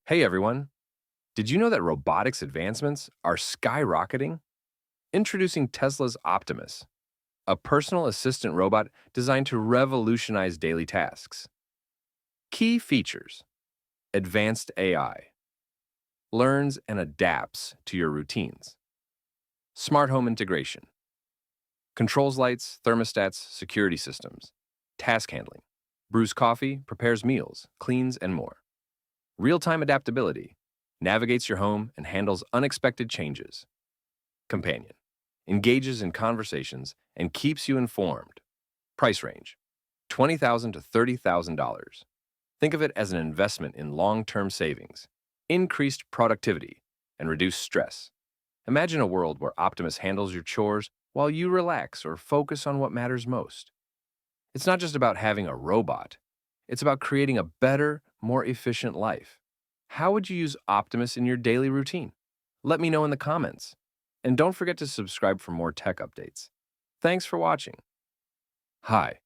Hey everyone, did you know that robotics advancements are skyrocketing? Introducing Tesla's Optimus, a personal assistant robot designed to revolutionize daily tasks. Key features: advanced AI, learns and adapts to your routines, smart home integration, controls lights, thermostats, security systems, task handling, brews coffee, prepares meals, cleans, and more. Real time adaptability, navigates your home and handles unexpected changes. Companion, engages in conversations and keeps you informed. Price range, $20,000 to $30,000. Think of it as an investment in long-term savings, increased productivity, and reduced stress. Imagine a world where Optimus handles your chores while you relax or focus on what matters most. It's not just about having a robot. It's about creating a better, more efficient life. How would you use Optimus in your daily routine? Let me know in the comments. And don't forget to subscribe for more tech updates. Thanks for watching. Hi,